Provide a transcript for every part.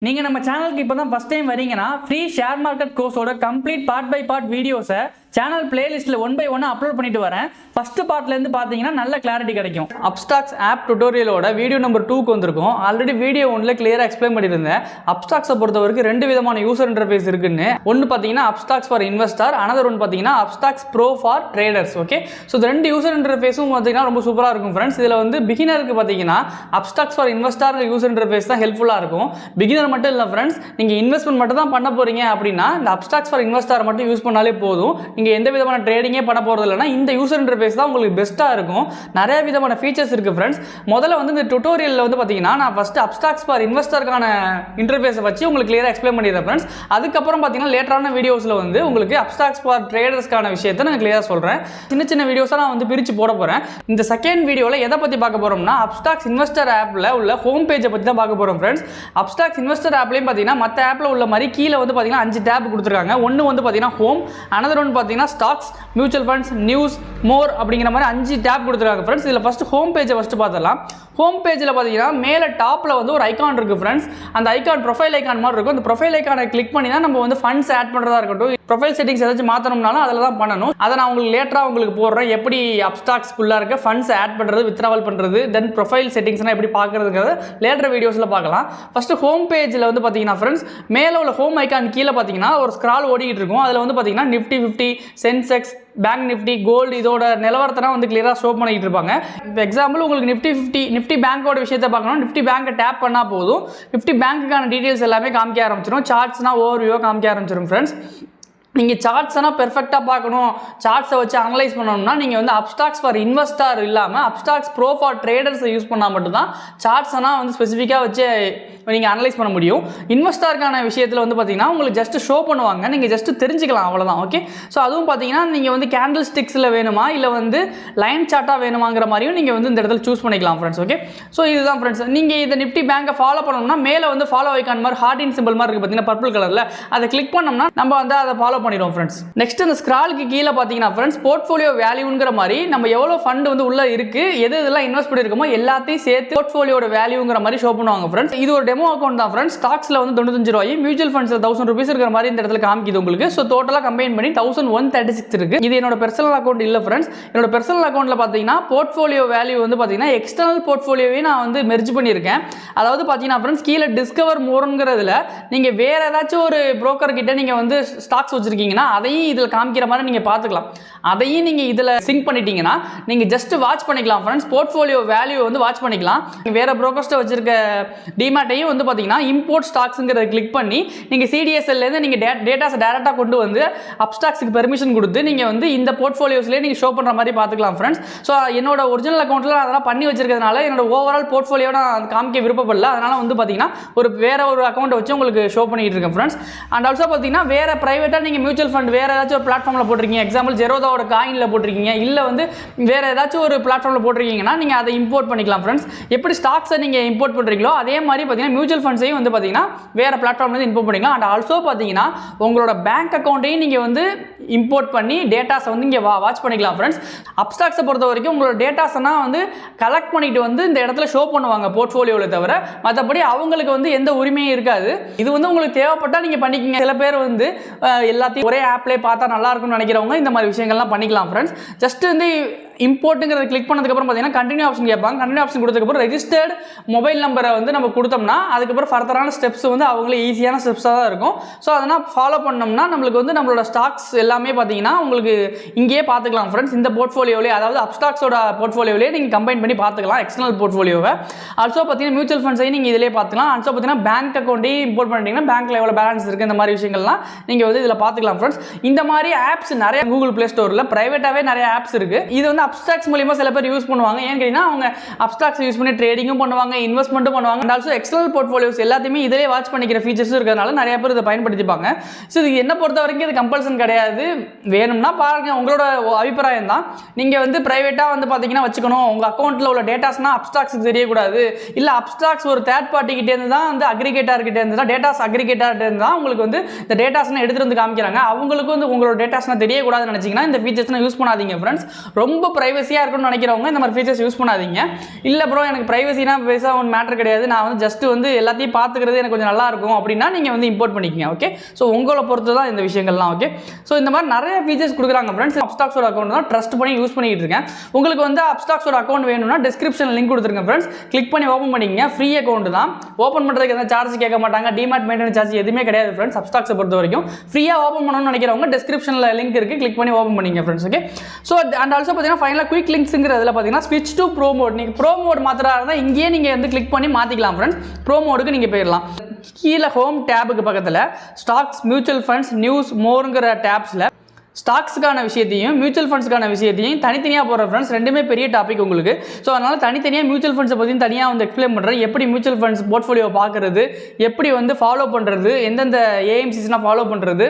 நீங்க நம்ம சேனலுக்கு இப்பதான் ஃபர்ஸ்ட் டைம் வரீங்கன்னா ஃப்ரீ ஷேர் மார்க்கெட் கோர்ஸோட கம்ப்ளீட் பார்ட் பை பார்ட் வீடியோஸை சேனல் பிளேலிஸ்ட்ல 1 by 1 அப்லோட் பண்ணிட்டு வரேன். ஃபர்ஸ்ட் பார்ட்ல இருந்து பாத்தீங்கன்னா நல்ல கிளாரிட்டி கிடைக்கும். அப்ஸ்டாக்ஸ் ஆப் டுட்டோரியலோட வீடியோ நம்பர் 2க்கு வந்திருக்கும். ஆல்ரெடி வீடியோ 1ல கிளியரா எக்ஸ்பிளைன் பண்ணியிருந்தேன். அப்ஸ்டாக்ஸை பொறுத்தவரைக்கும் 2 விதமான யூசர் இன்டர்ஃபேஸ் இருக்குன்னு. ஒன்னு பாத்தீங்கன்னா Upstox for investor, another one பாத்தீங்கன்னா Upstox pro for traders. Okay, so இந்த 2 யூசர் இன்டர்ஃபேஸும் பாத்தீங்கன்னா ரொம்ப சூப்பரா இருக்கும் ஃப்ரெண்ட்ஸ். இதுல வந்து பிகினருக்கு பாத்தீங்கன்னா Upstox for investor user interface தான் ஹெல்ப்ஃபுல்லா இருக்கும். பிகினர் மட்டும் இல்ல ஃப்ரெண்ட்ஸ், நீங்க இன்வெஸ்ட்மெண்ட் மட்டும் தான் பண்ண போறீங்க அப்படின்னா இந்த அப்ஸ்டாக்ஸ் ஃபார் இன்வெஸ்டர் மட்டும் யூஸ் பண்ணாலே போதும். நீங்க எந்த விதமான ட்ரேடிங்கே பண்ண போறது இல்லைன்னா இந்த யூசர் இன்டர்ஃபேஸ் தான் உங்களுக்கு பெஸ்ட்டா இருக்கும். நிறைய விதமான ஃபீச்சர்ஸ் இருக்கு ஃப்ரெண்ட்ஸ். முதல்ல வந்து இந்த டுட்டோரியல்ல வந்து பாத்தீங்கன்னா நான் ஃபர்ஸ்ட் அப்ஸ்டாக்ஸ் ஃபார் இன்வெஸ்டருக்கான இன்டர்ஃபேஸை வச்சு உங்களுக்கு கிளியரா எக்ஸ்பிளைன் பண்ணிடுறேன் ஃப்ரெண்ட்ஸ். அதுக்கப்புறம் பாத்தீங்கன்னா லேட்டரான வீடியோஸ்ல வந்து உங்களுக்கு அப்ஸ்டாக்ஸ் ஃபார் ட்ரேடர்ஸ்க்கான விஷயத்தை நான் கிளியரா சொல்றேன். சின்ன சின்ன வீடியோஸா நான் வந்து பிரிச்சு போட போறேன். இந்த செகண்ட் வீடியோல எதை பத்தி பார்க்க போறோம்னா அப்ஸ்டாக்ஸ் இன்வெஸ்டர் ஆப்ல உள்ள ஹோம் பேஜை பத்தி தான் பார்க்க போறோம் ஃப்ரெண்ட்ஸ். அப்ஸ்டாக்ஸ் இன்வெஸ்டர் ஆப்லயும் பாத்தீங்கன்னா மற்ற ஆப்ல உள்ள மாதிரி கீழே வந்து பாத்தீங்கன்னா 5 டேப் கொடுத்துருக்காங்க. ஒன்னு வந்து பாத்தீங்கன்னா ஹோம், அனதர் ஒன் பாத்தீங்கன்னா ஸ்டாக்ஸ், மியூச்சுவல் ஃபண்ட்ஸ், நியூஸ், மோர் அப்படிங்கிற மாதிரி 5 டேப் கொடுத்துருக்காங்க ஃப்ரெண்ட்ஸ். இதில் ஃபர்ஸ்ட் ஹோம் பேஜை ஃபர்ஸ்ட் பார்த்துடலாம். ஹோம் பேஜில் பார்த்தீங்கன்னா மேலே டாப்பில் வந்து ஒரு ஐக்கான் இருக்குது ஃப்ரெண்ட்ஸ். அந்த ஐக்கான் ப்ரொஃபைல் ஐக்கான் மாதிரி இருக்கும். அந்த ப்ரொஃபைல் ஐக்கானை கிளிக் பண்ணி தான் நம்ம வந்து ஃபண்ட்ஸ் ஆட் பண்ணுறதா இருக்கட்டும், ப்ரொஃபைல் செட்டிங்ஸ் ஏதாச்சும் மாற்றணும்னாலும் அதில் தான் பண்ணணும். அதை நான் உங்களுக்கு லேட்டராக உங்களுக்கு போடுறேன். எப்படி அப்ஸ்டாக்ஸ்குள்ளே இருக்க ஃபண்ட்ஸ் ஆட் பண்ணுறது, வித்ட்ராவல் பண்ணுறது, தென் ப்ரொஃபைல் செட்டிங்ஸ்னால் எப்படி பார்க்குறதுங்கிறது லேட்டர் வீடியோஸில் பார்க்கலாம். ஃபர்ஸ்ட் ஹோம் பேஜில் வந்து பார்த்தீங்கன்னா ஃப்ரெண்ட்ஸ் மேலே உள்ள ஹோம் ஐக்கான் கீழே பார்த்தீங்கன்னா ஒரு ஸ்க்ரால் ஓடிக்கிட்டு இருக்கும். அதில் வந்து பார்த்தீங்கன்னா நிஃப்டி 50, சென்செக்ஸ், பேங்க் நிஃப்டி, கோல்டு இதோட நிலவரத்தை வந்து கிளியராக ஷோ பண்ணிட்டு இருப்பாங்க. இப்போ எக்ஸாம்பிள் உங்களுக்கு நிஃப்டி 50, நிஃப்டி பேங்கோட விஷயத்தை பார்க்கணும். நிஃப்டி பேங்கை டேப் பண்ணால் போதும், நிஃப்டி பேங்க்குக்கான டீட்டெயில்ஸ் எல்லாமே காமிக்க ஆரம்பிச்சிடும். சார்ட்ஸ்னா ஓவர்வியூவாக காமிக்க ஆரம்பிச்சிடும் ஃப்ரெண்ட்ஸ். நீங்கள் சார்ட்ஸ்னால் பெர்ஃபெக்டாக பார்க்கணும், சார்ட்ஸை வச்சு அனலைஸ் பண்ணணும்னா நீங்கள் வந்து அப்ஸ்டாக்ஸ் ஃபார் இன்வெஸ்டர் இல்லாமல் அப்ஸ்டாக்ஸ் ப்ரோ ஃபார் ட்ரேடர்ஸை யூஸ் பண்ணால் மட்டும்தான் சார்ட்ஸ்னால் வந்து ஸ்பெசிஃபிக்காக வச்சு நீங்கள் அனலைஸ் பண்ண முடியும். இன்வெஸ்டருக்கான விஷயத்தில் வந்து பார்த்தீங்கன்னா உங்களுக்கு ஜஸ்ட் ஷோ பண்ணுவாங்க, நீங்கள் ஜஸ்ட் தெரிஞ்சுக்கலாம், அவ்வளோதான். ஓகே, ஸோ அதுவும் பார்த்தீங்கன்னா நீங்கள் வந்து கேண்டில் ஸ்டிக்ஸில் வேணுமா இல்லை வந்து லைன் சார்ட்டாக வேணுமாங்கிற மாதிரியும் நீங்கள் வந்து இந்த இடத்துல சூஸ் பண்ணிக்கலாம் ஃப்ரெண்ட்ஸ். ஓகே, ஸோ இதுதான் ஃப்ரெண்ட்ஸ். நீங்கள் இந்த நிஃப்டி பேங்கை ஃபாலோ பண்ணணும்னா மேலே வந்து ஃபாலோ ஐக்கான் மாதிரி ஹார்டின் சிம்பிள் மாதிரி இருக்குது பார்த்தீங்கன்னா பர்பிள் கலரில், அதை கிளிக் பண்ணோம்னா நம்ம வந்து அதை ஃபாலோ பண்ணிடுவோம் ஃப்ரெண்ட்ஸ். நெக்ஸ்ட் இந்த ஸ்க்ராலுக்கு கீழே பார்த்தீங்கன்னா ஃப்ரெண்ட்ஸ் போர்ட்ஃபோலியோ வேல்யூங்கிற மாதிரி நம்ம எவ்வளோ ஃபண்ட் வந்து உள்ள இருக்கு, எது இதெல்லாம் இன்வெஸ்ட் பண்ணிருக்கோமோ எல்லாத்தையும் சேர்த்து போர்ட்ஃபோலியோட வேல்யூங்கிற மாதிரி ஷோ பண்ணுவாங்க ஃப்ரெண்ட்ஸ். இது ஒரு டெமோ அக்கௌண்ட் தான் ஃப்ரெண்ட்ஸ். ஸ்டாக்ஸ்ல வந்து 95 ரூபாய், மியூச்சுவல் ஃபண்ட்ஸ் 1000 ரூபீஸ் இருக்கிற மாதிரி இந்த இடத்துல காமிக்குது உங்களுக்கு. ஸோ டோட்டலாக கம்பைன் பண்ணி 1136 இருக்கு. இது என்னோட பர்சனல் அக்கௌண்ட் இல்லை ஃப்ரெண்ட்ஸ். என்னோட பர்சனல் அக்கௌண்ட்ல பார்த்தீங்கன்னா போர்ட்ஃபோலியோ வேல்யூ வந்து பார்த்தீங்கன்னா எக்ஸ்டர்னல் போர்ட்ஃபோலியோவே நான் வந்து மெர்ஜ் பண்ணியிருக்கேன். அதாவது பார்த்தீங்கன்னா ஃப்ரெண்ட்ஸ் கீழே டிஸ்கவர் மோர்ங்கிறதுல நீங்கள் வேற ஏதாச்சும் ஒரு புரோக்கர் கிட்ட நீங்கள் வந்து ஸ்டாக்ஸ் வச்சிருக்கீங்கன்னா அதையும் இதில் காமிக்கிற மாதிரி நீங்கள் பார்த்துக்கலாம். அதையும் நீங்கள் இதில் சிங்க் பண்ணிட்டீங்கன்னா நீங்கள் ஜஸ்ட் வாட்ச் பண்ணிக்கலாம் ஃப்ரெண்ட்ஸ். போர்ட்ஃபோலியோ வேல்யூ வந்து வாட்ச் பண்ணிக்கலாம். வேற புரோக்கர்ஸ்ட்டை வச்சிருக்க டிமேட்டையும் வந்து பார்த்தீங்கன்னா இம்போர்ட் ஸ்டாக்ஸுங்கிறத கிளிக் பண்ணி நீங்கள் சிடிஎஸ்எல்லேருந்து நீங்கள் டேட்டாஸை டேரெக்டாக கொண்டு வந்து அப்ஸ்டாக்ஸுக்கு பெர்மிஷன் கொடுத்து நீங்கள் வந்து இந்த போர்ட்ஃபோலியோஸ்லேயே நீங்கள் ஷோ பண்ணுற மாதிரி பார்த்துக்கலாம் ஃப்ரெண்ட்ஸ். ஸோ என்னோட ஒரிஜினல் அக்கௌண்ட்டில் அதெல்லாம் பண்ணி வச்சிருக்கிறதுனால என்னோட ஓவரால் போர்ட்ஃபோலியோ நான் காமிக்க விருப்பப்படல. அதனால வந்து பார்த்தீங்கன்னா வேற ஒரு அக்கௌண்ட்டை வச்சு உங்களுக்கு ஷோ பண்ணிட்டு இருக்கேன் ஃப்ரெண்ட்ஸ். அண்ட் ஆல்சோ பார்த்தீங்கன்னா வேற பிரைவேட்டாக நீங்கள் மியூச்சுவல் ஃபண்ட் வேற ஏதாச்சும் ஒரு பிளாட்ஃபார்மில் போட்டிருக்கீங்க, எக்ஸாம்பிள் ஜெரோதாவோட காயினில் போட்டிருக்கீங்க, இல்லை வந்து வேற ஏதாச்சும் ஒரு பிளாட்ஃபார்மில் போட்டிருக்கீங்கன்னா நீங்கள் அதை இம்போர்ட் பண்ணிக்கலாம் ஃப்ரெண்ட்ஸ். எப்படி ஸ்டாக்ஸை நீங்கள் இம்போர்ட் பண்ணுறீங்களோ அதே மாதிரி பார்த்தீங்கன்னா மியூச்சுவல் ஃபண்ட்ஸையும் வந்து பார்த்தீங்கன்னா வேற பிளாட்ஃபார்ம்லேருந்து இம்போர்ட் பண்ணிக்கலாம். அண்ட் ஆல்சோ பார்த்தீங்கன்னா உங்களோட பேங்க் அக்கௌண்ட்டையும் நீங்கள் வந்து இம்போர்ட் பண்ணி டேட்டாஸை வந்து இங்கே வாட்ச் பண்ணிக்கலாம் ஃப்ரெண்ட்ஸ். அப்ஸ்டாக்ஸை பொறுத்த வரைக்கும் உங்களோட டேட்டாஸை வந்து கலெக்ட் பண்ணிட்டு வந்து இந்த இடத்துல ஷோ பண்ணுவாங்க போர்ட்ஃபோலியோவில் தவிர, மற்றபடி அவங்களுக்கு வந்து எந்த உரிமையும் இருக்காது. இது வந்து உங்களுக்கு தேவைப்பட்டால் நீங்கள் பண்ணிக்கங்க. சில பேர் வந்து எல்லாத்தையும் ஒரே ஆப்லேயே பார்த்தா நல்லா இருக்கும்னு நினைக்கிறவங்க இந்த மாதிரி விஷயங்கள்லாம் பண்ணிக்கலாம் ஃப்ரெண்ட்ஸ். ஜஸ்ட் வந்து இம்போர்ட்டுங்கிறத கிளிக் பண்ணதுக்கப்புறம் பார்த்தீங்கன்னா கண்டினியூ ஆப்ஷன் கேட்பாங்க. கண்டினியூ ஆப்ஷன் கொடுத்ததுக்கப்புறம் ரெஜிஸ்டர்ட் மொபைல் நம்பரை வந்து நம்ம கொடுத்தோம்னா அதுக்கப்புறம் ஃபர்தரான ஸ்டெப்ஸ் வந்து அவங்களே ஈஸியான ஸ்டெப்ஸாக தான் இருக்கும். ஸோ அதனால் ஃபாலோ பண்ணோம்னா நம்மளுக்கு வந்து நம்மளோட ஸ்டாக்ஸ் எல்லாமே பார்த்தீங்கன்னா உங்களுக்கு இங்கேயே பார்த்துக்கலாம் ஃப்ரெண்ட்ஸ். இந்த போர்ட்ஃபோலியோவிலே, அதாவது அப்ஸ்டாக்ஸோட போர்ட்ஃபோலியோவிலே நீங்கள் கம்பைன் பண்ணி பார்த்துக்கலாம் எக்ஸ்டர்னல் போர்ட்ஃபோலியோவை. ஆல்சோ பார்த்தீங்கன்னா மியூச்சுவல் ஃபண்ட்ஸையும் நீங்கள் இதிலே பார்த்துக்கலாம். ஆல்சோ பார்த்தீங்கன்னா பேங்க் அக்கௌண்ட்டையும் இம்போர்ட் பண்ணிட்டீங்கன்னா பேங்க்கில் எவ்வளோ பேலன்ஸ் இருக்குது இந்த மாதிரி விஷயங்கள்லாம் நீங்கள் வந்து இதில் பார்த்துக்கலாம் ஃப்ரெண்ட்ஸ். இந்த மாதிரி ஆப்ஸ் நிறைய கூகுள் பிளே ஸ்டோரில் ப்ரைவேட்டாகவே நிறைய ஆப்ஸ் இருக்குது. இது வந்து அப்ஸ்டாக்ஸ் மூலியமா சில பேர் யூஸ் பண்ணுவாங்க. ஏன் கேட்டீங்கன்னா அவங்க அப்ஸ்டாக்ஸ் யூஸ் பண்ணி ட்ரேடிங்கும் பண்ணுவாங்க, இன்வெஸ்ட்மெண்ட்டும் பண்ணுவாங்க. அண்ட் ஆல்சோ எக்ஸ்டர்னல் போர்ட்ஃபோலியோஸ் எல்லாத்தையுமே இதிலே வாட்ச் பண்ணிக்கிற ஃபீச்சர்ஸ் இருக்கிறதுனால நிறைய பேர் இதை பயன்படுத்திப்பாங்க. ஸோ இது என்ன பொறுத்த வரைக்கும் இது கம்பல்சன் கிடையாது. வேணும்னா பாருங்க, உங்களோட அபிப்பிராயம் தான். நீங்கள் வந்து ப்ரைவேட்டாக வந்து பார்த்தீங்கன்னா வச்சுக்கணும், உங்கள் அக்கௌண்ட்டில் உள்ள டேட்டாஸ்னா அப்ஸ்டாக்ஸுக்கு தெரியக்கூடாது, இல்லை அப்ஸ்டாக்ஸ் ஒரு தேர்ட் பார்ட்டி கிட்டேருந்து தான் வந்து அக்ரிகேட்டர் கிட்டேருந்து தான் டேட்டாஸ் அக்ரிகேட்டர் தான் உங்களுக்கு வந்து இந்த டேட்டாஸ்னா எடுத்துகிட்டு வந்து காமிக்கிறாங்க. பண்ணிக்கிறாங்க. அவங்களுக்கு வந்து உங்களோட டேட்டாஸ்லாம் தெரியக்கூடாதுன்னு நினச்சிங்கன்னா இந்த ஃபீச்சர்ஸ்லாம் யூஸ் பண்ணாதீங்க ஃப்ரெண்ட்ஸ். ரொம்ப ப்ரைவசியாக இருக்குன்னு நினைக்கிறவங்க இந்த மாதிரி ஃபீச்சர்ஸ் யூஸ் பண்ணாதீங்க. இல்லை ப்ரோ எனக்கு ப்ரைவசினா பெருசாக ஒன்று மேட்டர் கிடையாது, நான் வந்து ஜஸ்ட் வந்து எல்லாத்தையும் பார்த்துக்கிறது எனக்கு கொஞ்சம் நல்லா இருக்கும் அப்படின்னா நீங்கள் வந்து இம்போர்ட் பண்ணிக்கங்க. ஓகே, ஸோ உங்களை பொறுத்து தான் இந்த விஷயங்கள்லாம். ஓகே, ஸோ இந்த மாதிரி நிறைய ஃபீச்சர்ஸ் கொடுக்குறாங்க ஃப்ரெண்ட்ஸ். அப்ஸ்டாக்ஸோட அக்கௌண்ட் தான் ட்ரஸ்ட் பண்ணி யூஸ் பண்ணிட்டு இருக்கேன். உங்களுக்கு வந்து அப்ஸ்டாக்ஸோட அக்கௌண்ட் வேணும்னா டிஸ்கிரிப்ஷன் லிங்க் கொடுத்துருங்க ஃப்ரெண்ட்ஸ். கிளிக் பண்ணி ஓப்பன் பண்ணிக்கங்க. ஃப்ரீ அக்கௌண்ட் தான். ஓப்பன் பண்ணுறதுக்கு எந்த சார்ஜ் கேட்க மாட்டாங்க. டிமார்ட் மெயின்டெனன்ஸ் சார்ஜ் எதுவுமே கிடையாது ஃப்ரெண்ட்ஸ். அப்ஸ்டாக்ஸை பொறுத்த வரைக்கும் ஃப்ரீயாக ஓப்பன் பண்ணணும்னு நினைக்கிறவங்க டிஸ்கிரிப்ஷனில் லிங்க் இருக்குது, கிளிக் பண்ணி ஓப்பன் பண்ணிங்க friends. Okay, so and also பார்த்தீங்கன்னா ஃபைனலாக குயிக் லிங்க்ஸுங்கிறதுல பார்த்தீங்கன்னா ஸ்விட்ச் டு ப்ரோ மோட். நீங்கள் ப்ரோ மோட் மாத்திரா இருந்தால் இங்கேயே நீங்கள் வந்து கிளிக் பண்ணி மாற்றிக்கலாம் ஃப்ரெண்ட்ஸ். ப்ரோ மோடுக்கு நீங்கள் போயிடலாம். கீழே ஹோம் டேபுக்கு பக்கத்தில் ஸ்டாக்ஸ், மியூச்சுவல் ஃபண்ட்ஸ், நியூஸ், மோருங்கிற டேப்ஸில் ஸ்டாக்ஸுக்கான விஷயத்தையும் மியூச்சுவல் ஃபண்ட்ஸுக்கான விஷயத்தையும் தனித்தனியாக போடுற ஃப்ரெண்ட்ஸ். ரெண்டுமே பெரிய டாபிக் உங்களுக்கு. ஸோ அதனால் தனித்தனியாக மியூச்சுவல் ஃபண்ட்ஸை பற்றியும் தனியாக வந்து எக்ஸ்பிளைன் பண்ணுறேன். எப்படி மியூச்சுவல் ஃபண்ட்ஸ் போர்ட்ஃபோலியோ பார்க்குறது, எப்படி வந்து ஃபாலோ பண்ணுறது, எந்தெந்த ஏஎம்சிஸ்னால் ஃபாலோ பண்ணுறது,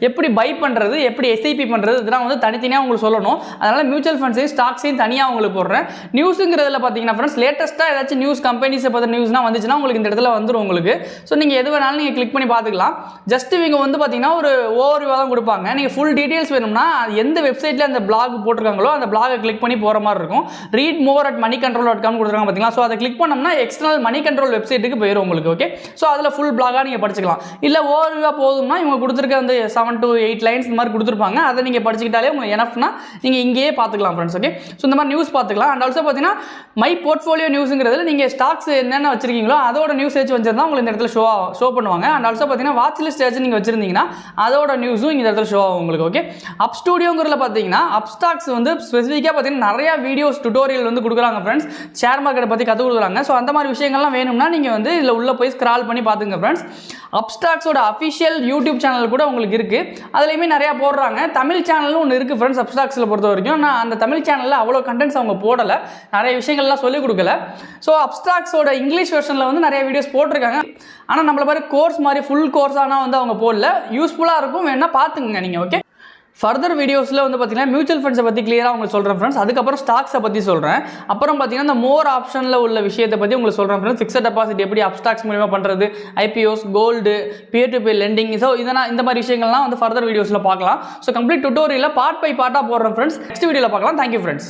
எப்படி பை பண்ணுறது, எப்படி எஸ்ஐபி பண்ணுறது, இதெல்லாம் வந்து தனித்தனியாக உங்களுக்கு சொல்லணும். அதனால் மியூச்சுவல் ஃபண்ட்ஸையும் ஸ்டாக்ஸையும் தனியாக உங்களுக்கு போடுறேன். நியூஸுங்கிறதுல பார்த்தீங்கன்னா ஃப்ரெண்ட்ஸ் லேட்டஸ்ட்டாக ஏதாச்சும் நியூஸ் கம்பெனிஸை பற்றி நியூஸ்னால் வந்துச்சுன்னா உங்களுக்கு இந்த இடத்துல வந்துடும் உங்களுக்கு. ஸோ நீங்கள் எது வேணாலும் நீங்கள் கிளிக் பண்ணி பார்த்துக்கலாம். ஜஸ்ட் இவங்க வந்து பார்த்தீங்கன்னா ஒரு ஓவர்வியூவாக தான் கொடுப்பாங்க. நீங்கள் ஃபுல் டீட்டெயில்ஸ் வேணும்னா எந்த வெப்சைட்ல அந்த பிளாக் போட்டிருக்காங்களோ அந்த பிளாகை கிளிக் பண்ணி போகிற மாதிரி இருக்கும். ரீட் மோர் அட் moneycontrol.com கொடுத்துருக்காங்க பார்த்தீங்களா. ஸோ அதை கிளிக் பண்ணோம்னா எக்ஸ்டர்னல் மணி கண்ட்ரோல் வெப்சைட்டுக்கு போயிடும் உங்களுக்கு. ஓகே, ஸோ அதில் ஃபுல் பிளாகாக நீங்கள் படிச்சுக்கலாம். இல்லை ஓவர்வியூவாக போதும்னா இவங்க கொடுத்துருக்க அந்த 7 to 8 லைன்ஸ் இந்த மாதிரி கொடுத்துருப்பாங்க. அதை நீங்கள் படிச்சுக்கிட்டாலே உங்களுக்கு எனஃப்னா நீங்கள் இங்கேயே பார்த்துக்கலாம் ஃப்ரெண்ட்ஸ். ஓகே, ஸோ இந்த மாதிரி நியூஸ் பார்த்துக்கலாம். அண்ட் ஆல்சோ பார்த்தீங்கன்னா மை போர்ட்ஃபோலியோ நியூஸுங்கிறதுல நீங்கள் ஸ்டாக்ஸ் என்னென்ன வச்சிருக்கீங்களோ அதோட நியூஸ் ஏச்சு வச்சிருந்தா உங்களுக்கு இந்த இடத்துல ஷோ பண்ணுவாங்க. அண்ட் ஆல்சோ பார்த்தீங்கன்னா வாட்ச் லிஸ்ட் ஏச்சு நீங்கள் வச்சிருந்தீங்கன்னா அதோட நியூஸும் இந்த இடத்துல ஷோ ஆகும் உங்களுக்கு. ஓகே, அப் ஸ்டூடியோங்கிறதுல பார்த்தீங்கன்னா அப்ஸ்டாக்ஸ் வந்து ஸ்பெசிஃபிக்காக பார்த்தீங்கன்னா நிறையா வீடியோஸ் டுட்டோரியல் வந்து கொடுக்குறாங்க ஃப்ரெண்ட்ஸ். ஷேர் மார்க்கெட்டை பற்றி கற்றுக் கொடுக்குறாங்க. ஸோ அந்த மாதிரி விஷயங்கள்லாம் வேணும்னா நீங்கள் வந்து இதில் உள்ளே போய் ஸ்க்ரால் பண்ணி பார்த்துங்க ஃப்ரெண்ட்ஸ். அப்ஸ்டாக்ஸோட அஃபிஷியல் யூடியூப் சேனல் கூட உங்களுக்கு இருக்குது. அதுலேயுமே நிறையா போடுறாங்க. தமிழ் சேனலும் ஒன்று இருக்குது ஃப்ரெண்ட்ஸ் அப்ஸ்டாக்ஸில் பொறுத்த வரைக்கும். நான் அந்த தமிழ் சேனலில் அவ்வளோ கண்டென்ட்ஸ் அவங்க போடலை, நிறைய விஷயங்கள்லாம் சொல்லிக் கொடுக்கல. ஸோ அப்ஸ்டாக்ஸோட இங்கிலீஷ் வெர்ஷனில் வந்து நிறைய வீடியோஸ் போட்டிருக்காங்க. ஆனால் நம்மள மாதிரி கோர்ஸ் மாதிரி ஃபுல் கோர்ஸானால் வந்து அவங்க போடல. யூஸ்ஃபுல்லாக இருக்கும், வேணால் பார்த்துங்க நீங்கள். ஓகே, ஃபர்தர் வீடியோஸில் வந்து பார்த்தீங்கன்னா மியூச்சுவல் ஃபண்ட்ஸை பற்றி கிளியராக உங்களுக்கு சொல்கிறேன் ஃப்ரெண்ட்ஸ். அதுக்கப்புறம் ஸ்டாக்ஸை பற்றி சொல்கிறேன். அப்புறம் பார்த்தீங்கன்னா இந்த மோர் ஆப்ஷனில் உள்ள விஷயத்தை பற்றி உங்களுக்கு சொல்கிறேன் ஃப்ரெண்ட்ஸ். ஃபிக்ஸட் டெபாசிட் எப்படி அப்ஸ்டாக்ஸ் மூலிமா பண்ணுறது, IPOs, gold, peer to peer lending, so இதெல்லாம் இந்த மாதிரி விஷயங்கள்லாம் வந்து ஃபர்தர் வீடியோஸில் பார்க்கலாம். ஸோ கம்ப்ளீட் டுட்டோரியலில் பார்ட் பை பார்ட்டாக போடுறேன் ஃப்ரெண்ட்ஸ். நெக்ஸ்ட் வீடியோவில் பார்க்கலாம். Thank you friends.